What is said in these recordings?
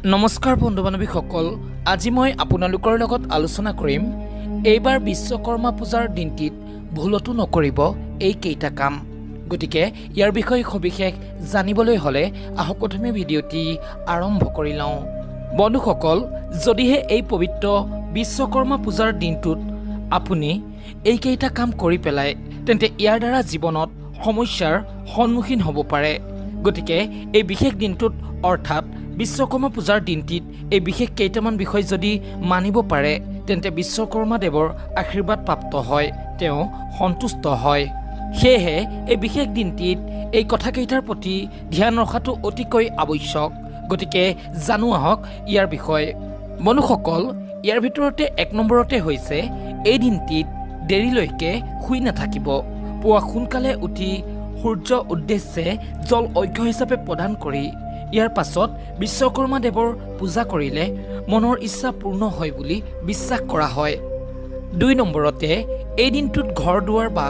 নমস্কাৰ বন্ধু বান্ধৱীসকল, আজি মই আপোনালোকৰ লগত আলোচনা কৰিম এইবাৰ বিশ্বকৰ্মা পূজাৰ দিনটিত ভুলতো নকৰিব এই কেইটা কাম। গতিকে ইয়াৰ বিষয়ে সবিশেষ জানিবলৈ হ'লে আহক প্ৰথমে ভিডিঅ'টি আৰম্ভ কৰি লওঁ। বন্ধুসকল, যদিহে এই পবিত্ৰ বিশ্বকৰ্মা পূজাৰ দিনটোত আপুনি এই কেইটা কাম কৰি পেলায় তেন্তে ইয়াৰ দ্বাৰা জীৱনত সমস্যাৰ সন্মুখীন হ'ব পাৰে। গতিকে এই বিশেষ দিনটোত অৰ্থাৎ বিশ্বকৰ্মা পূজাৰ দিনটিত এই বিশেষ কেইটামান বিষয় যদি মানিব পাৰে তেন্তে বিশ্বকৰ্মা দেৱৰ আশীৰ্বাদ প্ৰাপ্ত হয়, তেওঁ সন্তুষ্ট হয়। সেয়েহে এই বিশেষ দিনটিত এই কথাকেইটাৰ প্ৰতি ধ্যান ৰখাটো অতিকৈ আৱশ্যক। গতিকে জানো আহক ইয়াৰ বিষয়ে। বন্ধুসকল, ইয়াৰ ভিতৰতে 1 নম্বৰতে হৈছে এই দিনটিত দেৰিলৈকে শুই নাথাকিব। পুৱা সোনকালে উঠি সূৰ্য উদ্দেশ্যে জল অৰ্ঘ্য হিচাপে প্ৰদান কৰি ইয়াৰ পাছত বিশ্বকৰ্মা দেৱৰ পূজা কৰিলে মনৰ ইচ্ছা পূৰ্ণ হয় বুলি বিশ্বাস কৰা হয়। 2 নম্বৰতে এই দিনটোত ঘৰ দুৱাৰ বা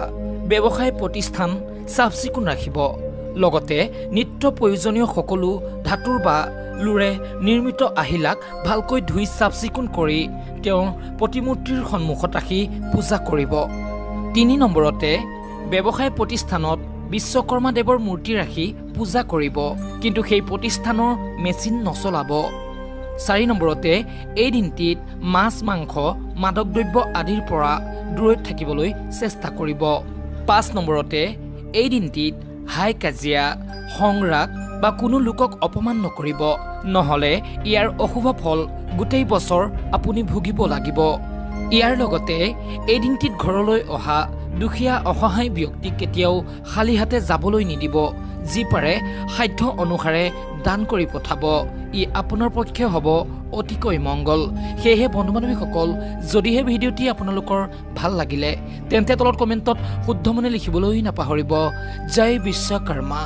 ব্যৱসায় প্ৰতিষ্ঠান চাফ চিকুণ ৰাখিব। লগতে নিত্য প্ৰয়োজনীয় সকলো ধাতুৰ বা লোৰে নিৰ্মিত আহিলাক ভালকৈ ধুই চাফ চিকুণ কৰি তেওঁৰ প্ৰতিমূৰ্তিৰ সন্মুখত ৰাখি পূজা কৰিব। 3 নম্বৰতে ব্যৱসায় প্ৰতিষ্ঠানত বিশ্বকৰ্মা দেৱৰ মূৰ্তি ৰাখি পূজা কৰিব, কিন্তু সেই প্ৰতিষ্ঠানৰ মেচিন নচলাব। 4 নম্বৰতে এই দিনটিত মাছ মাংস মাদক দ্ৰব্য আদিৰ পৰা দূৰত থাকিবলৈ চেষ্টা কৰিব। 5 নম্বৰতে এই দিনটিত হাই কাজিয়া সংৰাগ বা কোনো লোকক অপমান নকৰিব, নহ'লে ইয়াৰ অশুভ ফল গোটেই বছৰ আপুনি ভুগিব লাগিব। ইয়াৰ লগতে এই দিনটিত ঘৰলৈ অহা দুখীয়া অসহায় ব্যক্তিক কেতিয়াও খালী হাতে যাবলৈ নিদিব। যি পাৰে সাধ্য অনুসাৰে দান কৰি পঠাব, ই আপোনাৰ পক্ষে হ'ব অতিকৈ মংগল। সেয়েহে বন্ধু বান্ধৱীসকল, যদিহে ভিডিঅ'টি আপোনালোকৰ ভাল লাগিলে তেন্তে তলত কমেণ্টত শুদ্ধ মনে লিখিবলৈ নাপাহৰিব। জয় বিশ্বকৰ্মা।